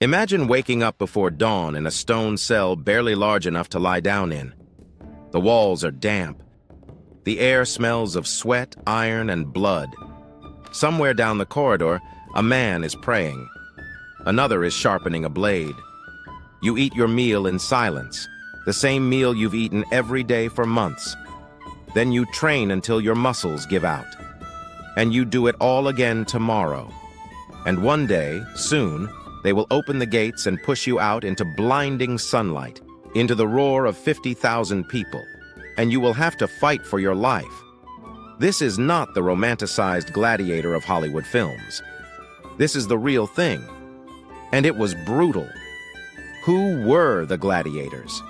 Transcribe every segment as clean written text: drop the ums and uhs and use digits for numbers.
Imagine waking up before dawn in a stone cell barely large enough to lie down in. The walls are damp. The air smells of sweat, iron, and blood. Somewhere down the corridor, a man is praying. Another is sharpening a blade. You eat your meal in silence, the same meal you've eaten every day for months. Then you train until your muscles give out. And you do it all again tomorrow. And one day, soon, they will open the gates and push you out into blinding sunlight, into the roar of 50,000 people, and you will have to fight for your life. This is not the romanticized Gladiator of Hollywood films. This is the real thing. And it was brutal. Who were the gladiators?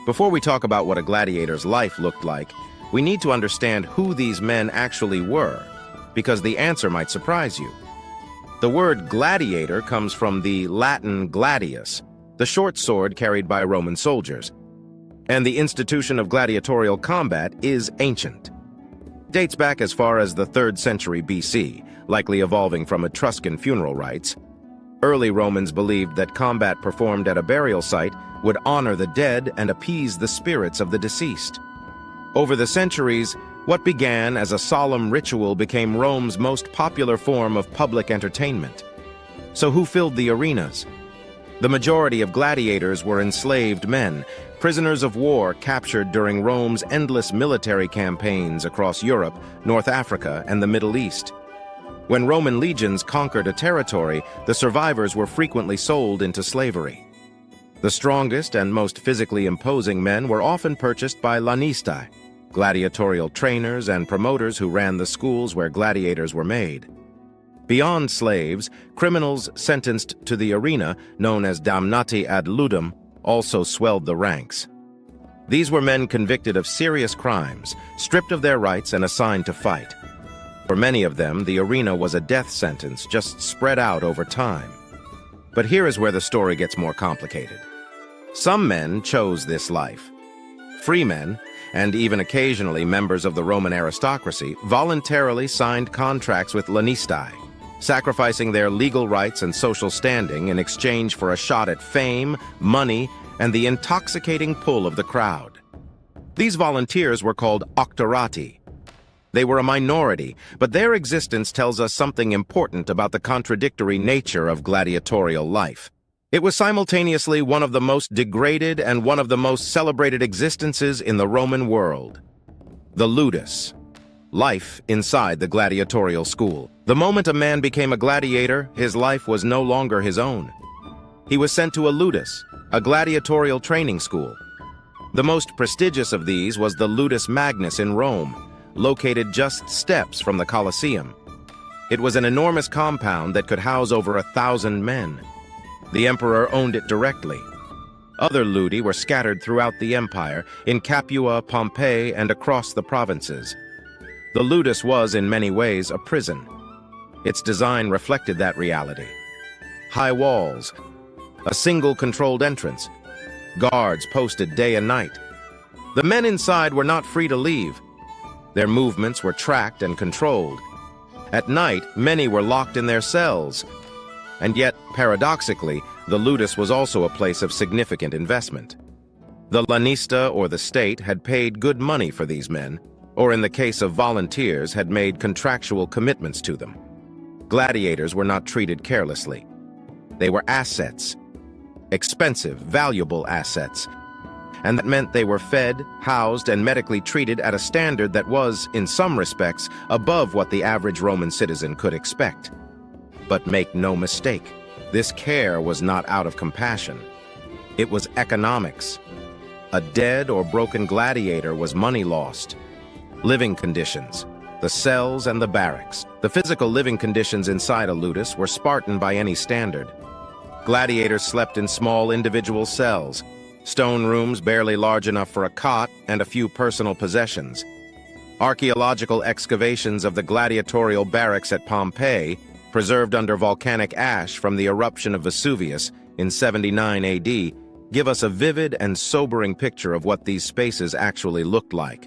Before we talk about what a gladiator's life looked like, we need to understand who these men actually were, because the answer might surprise you. The word gladiator comes from the Latin gladius, the short sword carried by Roman soldiers. And the institution of gladiatorial combat is ancient. Dates back as far as the 3rd century BC, likely evolving from Etruscan funeral rites. Early Romans believed that combat performed at a burial site would honor the dead and appease the spirits of the deceased. Over the centuries, what began as a solemn ritual became Rome's most popular form of public entertainment. So who filled the arenas? The majority of gladiators were enslaved men, prisoners of war captured during Rome's endless military campaigns across Europe, North Africa, and the Middle East. When Roman legions conquered a territory, the survivors were frequently sold into slavery. The strongest and most physically imposing men were often purchased by lanistae, gladiatorial trainers and promoters who ran the schools where gladiators were made. Beyond slaves, criminals sentenced to the arena, known as damnati ad ludum, also swelled the ranks. These were men convicted of serious crimes, stripped of their rights and assigned to fight. For many of them, the arena was a death sentence, just spread out over time. But here is where the story gets more complicated. Some men chose this life. Free men, and even occasionally members of the Roman aristocracy, voluntarily signed contracts with lanistae, sacrificing their legal rights and social standing in exchange for a shot at fame, money, and the intoxicating pull of the crowd. These volunteers were called octorati. They were a minority, but their existence tells us something important about the contradictory nature of gladiatorial life. It was simultaneously one of the most degraded and one of the most celebrated existences in the Roman world. The ludus, life inside the gladiatorial school. The moment a man became a gladiator, his life was no longer his own. He was sent to a ludus, a gladiatorial training school. The most prestigious of these was the Ludus Magnus in Rome, located just steps from the Colosseum. It was an enormous compound that could house over 1,000 men. The emperor owned it directly. Other ludi were scattered throughout the empire, in Capua, Pompeii, and across the provinces. The ludus was, in many ways, a prison. Its design reflected that reality. High walls, a single controlled entrance, guards posted day and night. The men inside were not free to leave. Their movements were tracked and controlled. At night, many were locked in their cells. And yet, paradoxically, the ludus was also a place of significant investment. The lanista, or the state, had paid good money for these men, or in the case of volunteers, had made contractual commitments to them. Gladiators were not treated carelessly. They were assets, expensive, valuable assets, and that meant they were fed, housed, and medically treated at a standard that was, in some respects, above what the average Roman citizen could expect. But make no mistake, this care was not out of compassion. It was economics. A dead or broken gladiator was money lost. Living conditions, the cells and the barracks. The physical living conditions inside a ludus were Spartan by any standard. Gladiators slept in small individual cells, stone rooms barely large enough for a cot, and a few personal possessions. Archaeological excavations of the gladiatorial barracks at Pompeii, preserved under volcanic ash from the eruption of Vesuvius in 79 AD, give us a vivid and sobering picture of what these spaces actually looked like.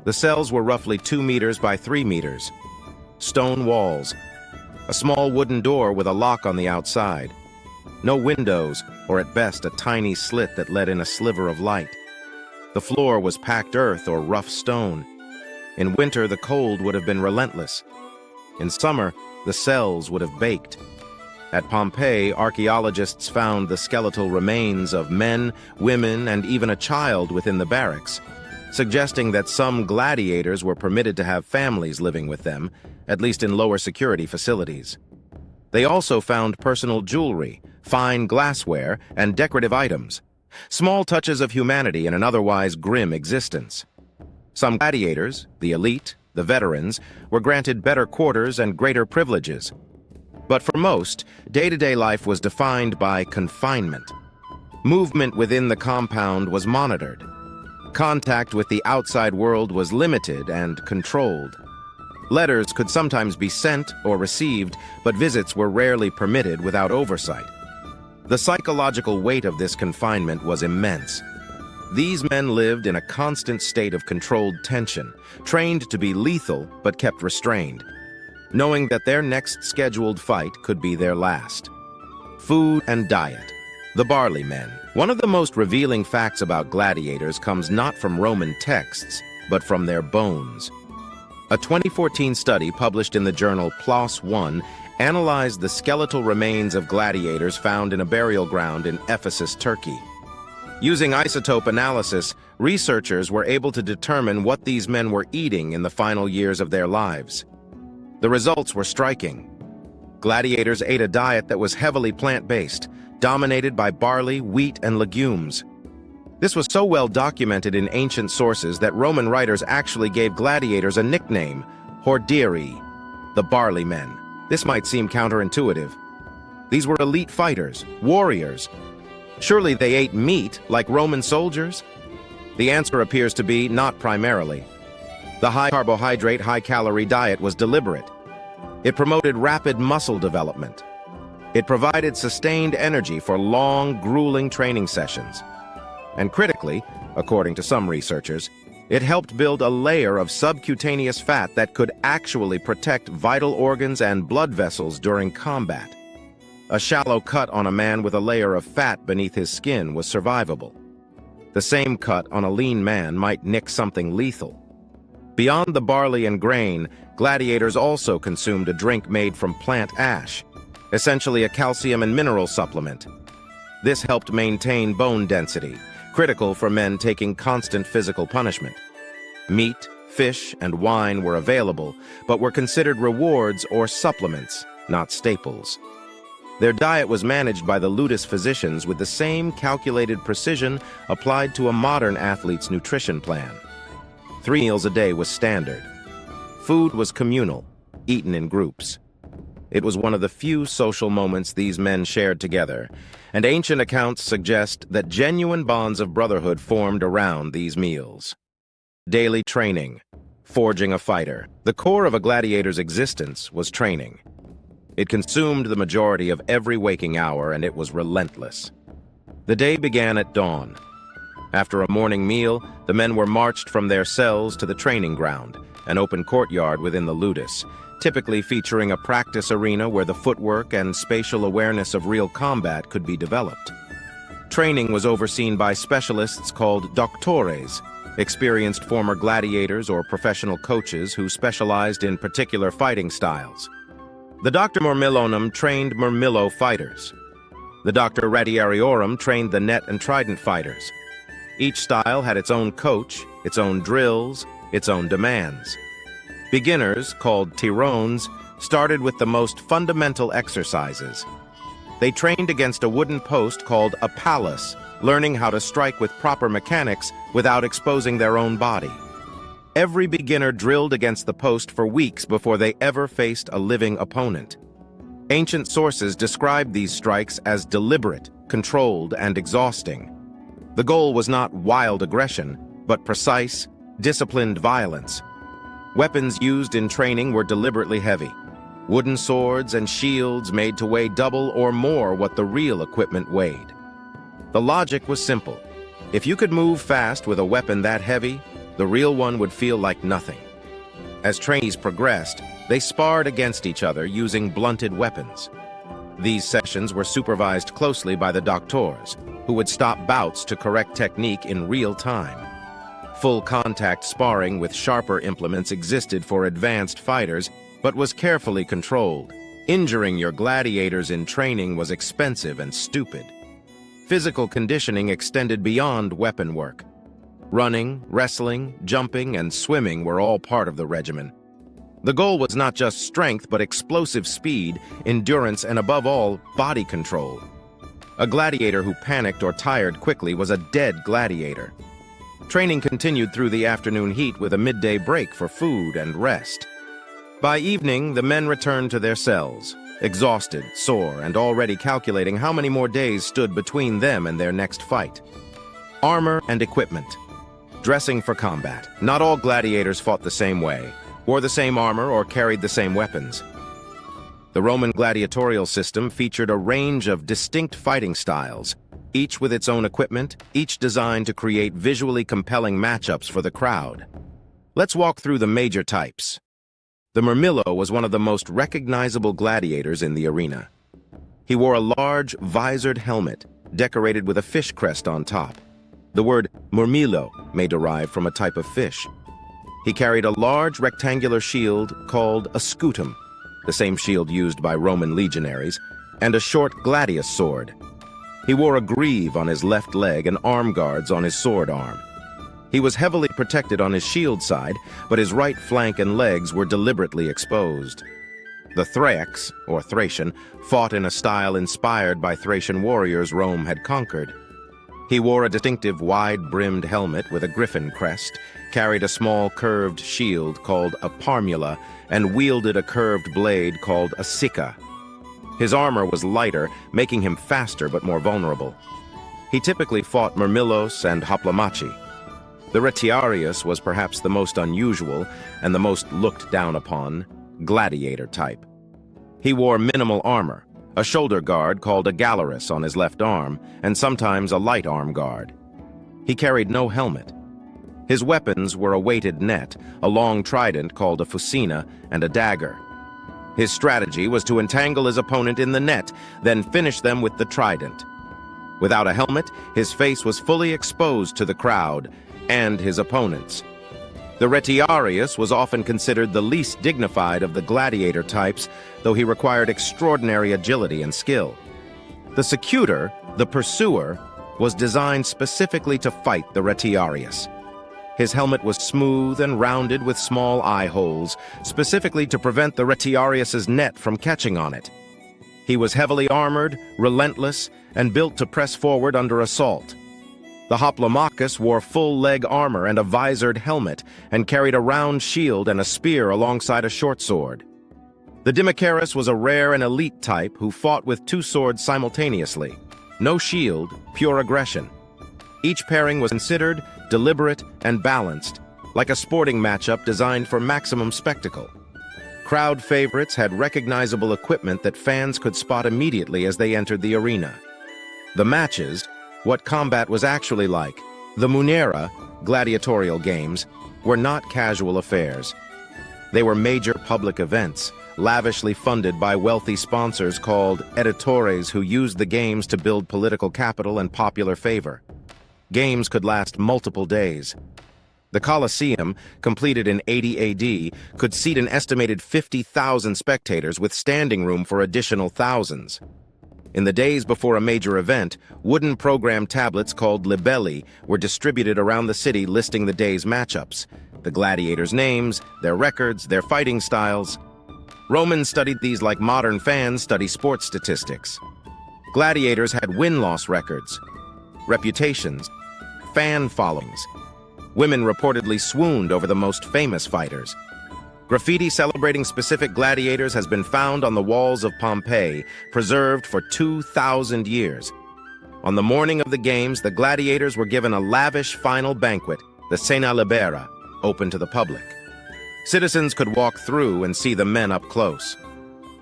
The cells were roughly 2 meters by 3 meters. Stone walls, a small wooden door with a lock on the outside. No windows, or at best a tiny slit that let in a sliver of light. The floor was packed earth or rough stone. In winter, the cold would have been relentless. In summer, the cells would have baked. At Pompeii, archaeologists found the skeletal remains of men, women, and even a child within the barracks, suggesting that some gladiators were permitted to have families living with them, at least in lower security facilities. They also found personal jewelry, fine glassware, and decorative items, small touches of humanity in an otherwise grim existence. Some gladiators, the elite, the veterans, were granted better quarters and greater privileges. But for most, day-to-day life was defined by confinement. Movement within the compound was monitored. Contact with the outside world was limited and controlled. Letters could sometimes be sent or received, but visits were rarely permitted without oversight. The psychological weight of this confinement was immense. These men lived in a constant state of controlled tension, trained to be lethal but kept restrained, knowing that their next scheduled fight could be their last. Food and diet. The barley men. One of the most revealing facts about gladiators comes not from Roman texts, but from their bones. A 2014 study published in the journal PLOS One analyzed the skeletal remains of gladiators found in a burial ground in Ephesus, Turkey. Using isotope analysis, researchers were able to determine what these men were eating in the final years of their lives. The results were striking. Gladiators ate a diet that was heavily plant-based, dominated by barley, wheat, and legumes. This was so well documented in ancient sources that Roman writers actually gave gladiators a nickname, hordeari, the barley men. This might seem counterintuitive. These were elite fighters, warriors. Surely they ate meat like Roman soldiers? The answer appears to be not primarily. The high-carbohydrate, high-calorie diet was deliberate. It promoted rapid muscle development. It provided sustained energy for long, grueling training sessions. And critically, according to some researchers, it helped build a layer of subcutaneous fat that could actually protect vital organs and blood vessels during combat. A shallow cut on a man with a layer of fat beneath his skin was survivable. The same cut on a lean man might nick something lethal. Beyond the barley and grain, gladiators also consumed a drink made from plant ash, essentially a calcium and mineral supplement. This helped maintain bone density, critical for men taking constant physical punishment. Meat, fish, and wine were available, but were considered rewards or supplements, not staples. Their diet was managed by the ludus physicians with the same calculated precision applied to a modern athlete's nutrition plan. 3 meals a day was standard. Food was communal, eaten in groups. It was one of the few social moments these men shared together, and ancient accounts suggest that genuine bonds of brotherhood formed around these meals. Daily training, forging a fighter. The core of a gladiator's existence was training. It consumed the majority of every waking hour, and it was relentless. The day began at dawn. After a morning meal, the men were marched from their cells to the training ground, an open courtyard within the ludus, typically featuring a practice arena where the footwork and spatial awareness of real combat could be developed. Training was overseen by specialists called doctores, experienced former gladiators or professional coaches who specialized in particular fighting styles. The Doctor Murmillonum trained Murmillo fighters. The Doctor Radiariorum trained the net and trident fighters. Each style had its own coach, its own drills, its own demands. Beginners, called tirones, started with the most fundamental exercises. They trained against a wooden post called a pallus, learning how to strike with proper mechanics without exposing their own body. Every beginner drilled against the post for weeks before they ever faced a living opponent. Ancient sources described these strikes as deliberate, controlled, and exhausting. The goal was not wild aggression, but precise, disciplined violence. Weapons used in training were deliberately heavy. Wooden swords and shields made to weigh double or more what the real equipment weighed. The logic was simple. If you could move fast with a weapon that heavy, the real one would feel like nothing. As trainees progressed, they sparred against each other using blunted weapons. These sessions were supervised closely by the doctors, who would stop bouts to correct technique in real time. Full contact sparring with sharper implements existed for advanced fighters, but was carefully controlled. Injuring your gladiators in training was expensive and stupid. Physical conditioning extended beyond weapon work. Running, wrestling, jumping, and swimming were all part of the regimen. The goal was not just strength, but explosive speed, endurance, and above all, body control. A gladiator who panicked or tired quickly was a dead gladiator. Training continued through the afternoon heat with a midday break for food and rest. By evening, the men returned to their cells, exhausted, sore, and already calculating how many more days stood between them and their next fight. Armor and equipment. Dressing for combat. Not all gladiators fought the same way, wore the same armor, or carried the same weapons. The Roman gladiatorial system featured a range of distinct fighting styles, each with its own equipment, each designed to create visually compelling matchups for the crowd. Let's walk through the major types. The Murmillo was one of the most recognizable gladiators in the arena. He wore a large, visored helmet, decorated with a fish crest on top. The word murmillo may derive from a type of fish. He carried a large rectangular shield called a scutum, the same shield used by Roman legionaries, and a short gladius sword. He wore a greave on his left leg and arm guards on his sword arm. He was heavily protected on his shield side, but his right flank and legs were deliberately exposed. The Thrax, or Thracian, fought in a style inspired by Thracian warriors Rome had conquered. He wore a distinctive wide-brimmed helmet with a griffin crest, carried a small curved shield called a parmula, and wielded a curved blade called a sicca. His armor was lighter, making him faster but more vulnerable. He typically fought murmillos and hoplomachy. The retiarius was perhaps the most unusual and the most looked down upon, gladiator type. He wore minimal armor, a shoulder guard called a gallerus on his left arm, and sometimes a light arm guard. He carried no helmet. His weapons were a weighted net, a long trident called a fusina, and a dagger. His strategy was to entangle his opponent in the net, then finish them with the trident. Without a helmet, his face was fully exposed to the crowd and his opponents. The retiarius was often considered the least dignified of the gladiator types, though he required extraordinary agility and skill. The secutor, the pursuer, was designed specifically to fight the retiarius. His helmet was smooth and rounded with small eye holes, specifically to prevent the retiarius's net from catching on it. He was heavily armored, relentless, and built to press forward under assault. The hoplomachus wore full leg armor and a visored helmet, and carried a round shield and a spear alongside a short sword. The Dimicaris was a rare and elite type who fought with two swords simultaneously. No shield, pure aggression. Each pairing was considered, deliberate, and balanced, like a sporting matchup designed for maximum spectacle. Crowd favorites had recognizable equipment that fans could spot immediately as they entered the arena. The matches, what combat was actually like, the munera, gladiatorial games, were not casual affairs. They were major public events, lavishly funded by wealthy sponsors called editores who used the games to build political capital and popular favor. Games could last multiple days. The Colosseum, completed in 80 AD, could seat an estimated 50,000 spectators with standing room for additional thousands. In the days before a major event, wooden program tablets called libelli were distributed around the city listing the day's matchups, the gladiators' names, their records, their fighting styles. Romans studied these like modern fans study sports statistics. Gladiators had win-loss records, reputations, fan followings. Women reportedly swooned over the most famous fighters. Graffiti celebrating specific gladiators has been found on the walls of Pompeii, preserved for 2,000 years. On the morning of the games, the gladiators were given a lavish final banquet, the Cena Libera, open to the public. Citizens could walk through and see the men up close.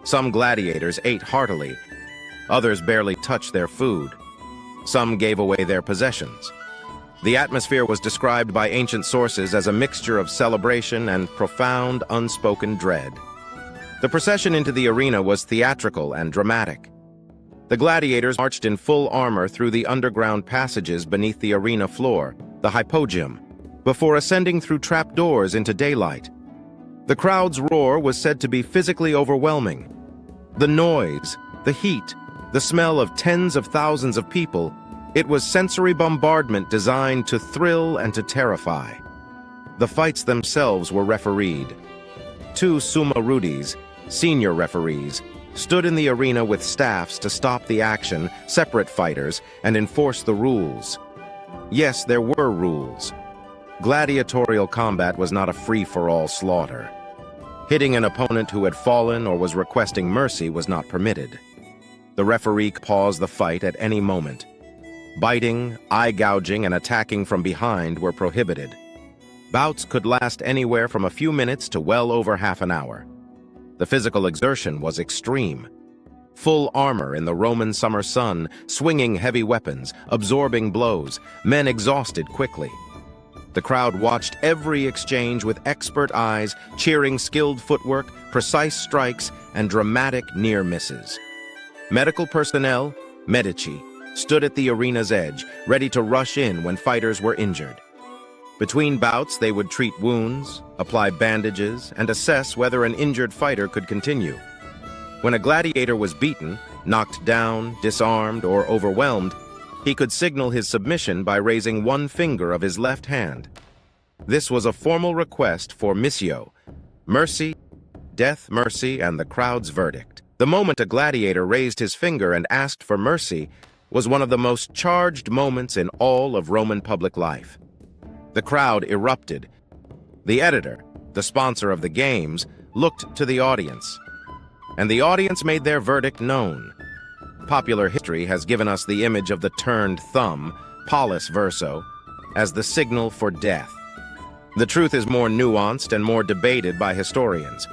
Some gladiators ate heartily. Others barely touched their food. Some gave away their possessions. The atmosphere was described by ancient sources as a mixture of celebration and profound, unspoken dread. The procession into the arena was theatrical and dramatic. The gladiators marched in full armor through the underground passages beneath the arena floor, the hypogeum, before ascending through trapdoors into daylight. The crowd's roar was said to be physically overwhelming. The noise, the heat, the smell of tens of thousands of people, it was sensory bombardment designed to thrill and to terrify. The fights themselves were refereed. Two summa rudis, senior referees, stood in the arena with staffs to stop the action, separate fighters, and enforce the rules. Yes, there were rules. Gladiatorial combat was not a free-for-all slaughter. Hitting an opponent who had fallen or was requesting mercy was not permitted. The referee could pause the fight at any moment. Biting, eye-gouging, and attacking from behind were prohibited. Bouts could last anywhere from a few minutes to well over half an hour. The physical exertion was extreme. Full armor in the Roman summer sun, swinging heavy weapons, absorbing blows, men exhausted quickly. The crowd watched every exchange with expert eyes, cheering skilled footwork, precise strikes, and dramatic near misses. Medical personnel, medici, stood at the arena's edge, ready to rush in when fighters were injured. Between bouts, they would treat wounds, apply bandages, and assess whether an injured fighter could continue. When a gladiator was beaten, knocked down, disarmed, or overwhelmed, he could signal his submission by raising one finger of his left hand. This was a formal request for missio, mercy, death, mercy, and the crowd's verdict. The moment a gladiator raised his finger and asked for mercy was one of the most charged moments in all of Roman public life. The crowd erupted. The editor, the sponsor of the games, looked to the audience, and the audience made their verdict known. Popular history has given us the image of the turned thumb, pollis verso, as the signal for death. The truth is more nuanced and more debated by historians.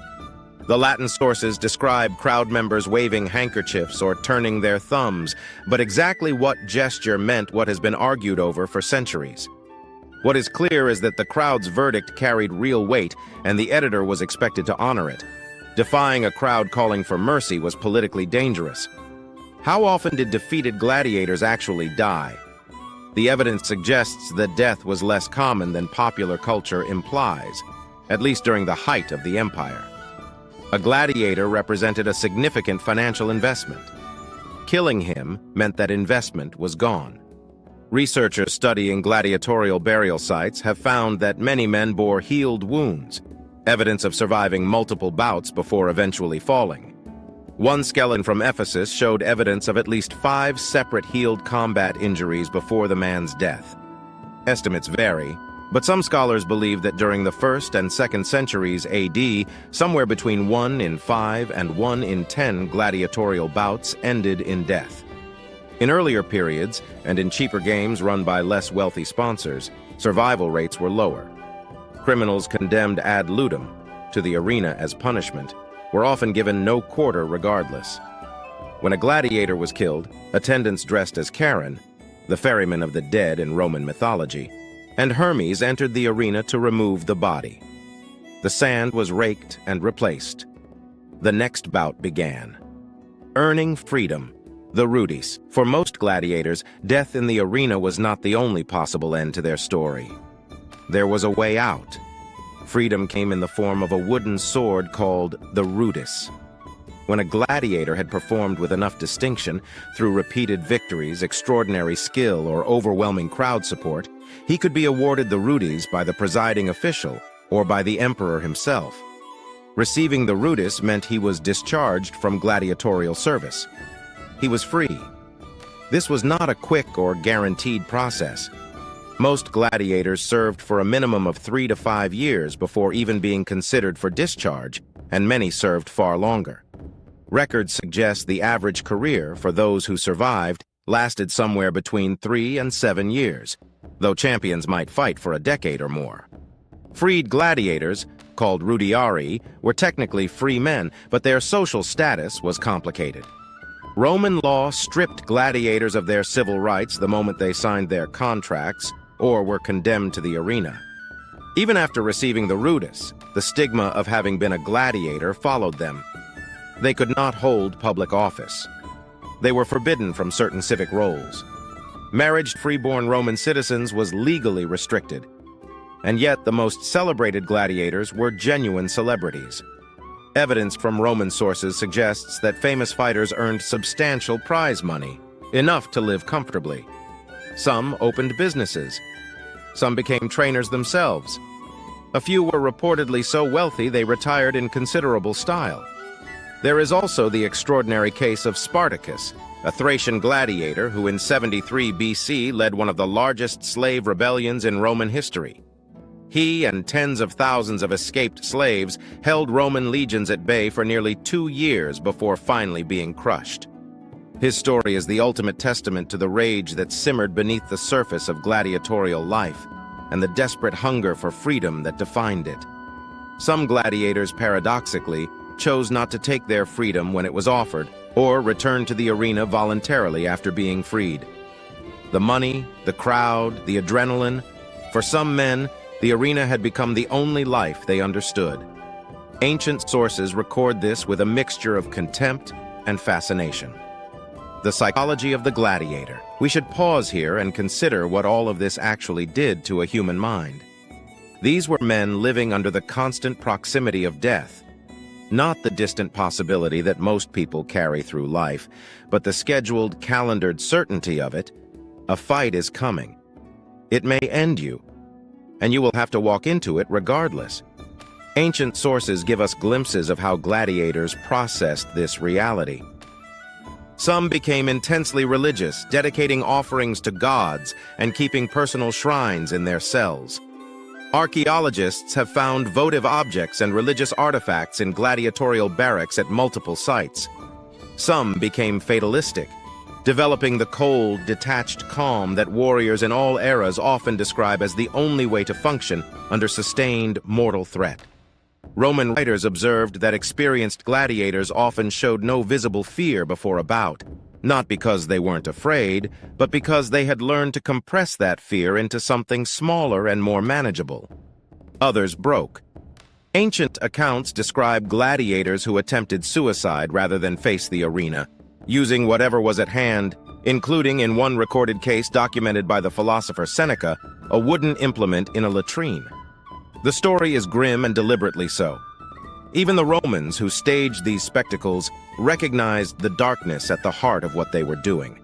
The Latin sources describe crowd members waving handkerchiefs or turning their thumbs, but exactly what gesture meant what has been argued over for centuries. What is clear is that the crowd's verdict carried real weight, and the editor was expected to honor it. Defying a crowd calling for mercy was politically dangerous. How often did defeated gladiators actually die? The evidence suggests that death was less common than popular culture implies, at least during the height of the empire. A gladiator represented a significant financial investment. Killing him meant that investment was gone. Researchers studying gladiatorial burial sites have found that many men bore healed wounds, evidence of surviving multiple bouts before eventually falling. One skeleton from Ephesus showed evidence of at least 5 separate healed combat injuries before the man's death. Estimates vary, but some scholars believe that during the 1st and 2nd centuries AD, somewhere between 1 in 5 and 1 in 10 gladiatorial bouts ended in death. In earlier periods, and in cheaper games run by less wealthy sponsors, survival rates were lower. Criminals condemned ad ludum, to the arena as punishment, were often given no quarter regardless. When a gladiator was killed, attendants dressed as Charon, the ferryman of the dead in Roman mythology, and Hermes entered the arena to remove the body. The sand was raked and replaced. The next bout began. Earning freedom. The rudis. For most gladiators, death in the arena was not the only possible end to their story. There was a way out. Freedom came in the form of a wooden sword called the rudus. When a gladiator had performed with enough distinction, through repeated victories, extraordinary skill, or overwhelming crowd support, he could be awarded the rudis by the presiding official or by the emperor himself. Receiving the rudus meant he was discharged from gladiatorial service. He was free. This was not a quick or guaranteed process. Most gladiators served for a minimum of 3 to 5 years before even being considered for discharge, and many served far longer. Records suggest the average career for those who survived lasted somewhere between 3 and 7 years, though champions might fight for a decade or more. Freed gladiators, called rudiarii, were technically free men, but their social status was complicated. Roman law stripped gladiators of their civil rights the moment they signed their contracts or were condemned to the arena. Even after receiving the rudus, the stigma of having been a gladiator followed them. They could not hold public office. They were forbidden from certain civic roles. Marriage to freeborn Roman citizens was legally restricted. And yet the most celebrated gladiators were genuine celebrities. Evidence from Roman sources suggests that famous fighters earned substantial prize money, enough to live comfortably. Some opened businesses. Some became trainers themselves. A few were reportedly so wealthy they retired in considerable style. There is also the extraordinary case of Spartacus, a Thracian gladiator who in 73 BC led one of the largest slave rebellions in Roman history. He and tens of thousands of escaped slaves held Roman legions at bay for nearly 2 years before finally being crushed. His story is the ultimate testament to the rage that simmered beneath the surface of gladiatorial life and the desperate hunger for freedom that defined it. Some gladiators, paradoxically, chose not to take their freedom when it was offered, or returned to the arena voluntarily after being freed. The money, the crowd, the adrenaline. For some men, the arena had become the only life they understood. Ancient sources record this with a mixture of contempt and fascination. The psychology of the gladiator. We should pause here and consider what all of this actually did to a human mind. These were men living under the constant proximity of death. Not the distant possibility that most people carry through life, but the scheduled, calendared certainty of it. A fight is coming. It may end you, and you will have to walk into it regardless. Ancient sources give us glimpses of how gladiators processed this reality. Some became intensely religious, dedicating offerings to gods and keeping personal shrines in their cells. Archaeologists have found votive objects and religious artifacts in gladiatorial barracks at multiple sites. Some became fatalistic, developing the cold, detached calm that warriors in all eras often describe as the only way to function under sustained mortal threat. Roman writers observed that experienced gladiators often showed no visible fear before a bout, not because they weren't afraid, but because they had learned to compress that fear into something smaller and more manageable. Others broke. Ancient accounts describe gladiators who attempted suicide rather than face the arena, using whatever was at hand, including, in one recorded case documented by the philosopher Seneca, a wooden implement in a latrine. The story is grim and deliberately so. Even the Romans who staged these spectacles recognized the darkness at the heart of what they were doing.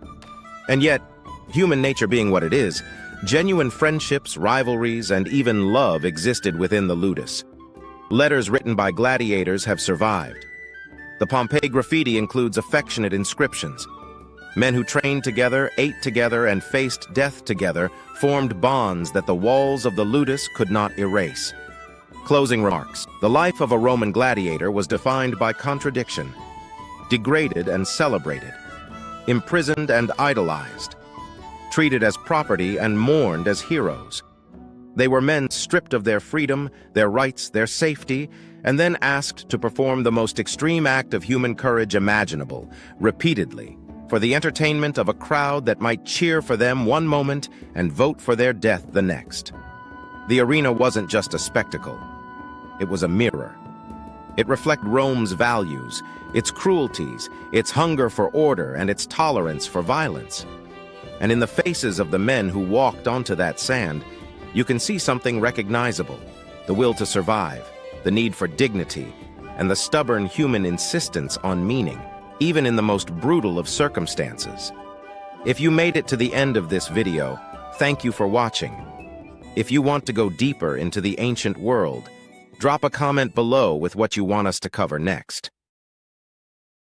And yet, human nature being what it is, genuine friendships, rivalries, and even love existed within the ludus. Letters written by gladiators have survived. The Pompeii graffiti includes affectionate inscriptions. Men who trained together, ate together, and faced death together formed bonds that the walls of the ludus could not erase. Closing remarks. The life of a Roman gladiator was defined by contradiction. Degraded and celebrated. Imprisoned and idolized. Treated as property and mourned as heroes. They were men stripped of their freedom, their rights, their safety, and then asked to perform the most extreme act of human courage imaginable, repeatedly, for the entertainment of a crowd that might cheer for them one moment and vote for their death the next. The arena wasn't just a spectacle. It was a mirror. It reflected Rome's values, its cruelties, its hunger for order, and its tolerance for violence. And in the faces of the men who walked onto that sand, you can see something recognizable: the will to survive, the need for dignity, and the stubborn human insistence on meaning, even in the most brutal of circumstances. If you made it to the end of this video, thank you for watching. If you want to go deeper into the ancient world, drop a comment below with what you want us to cover next.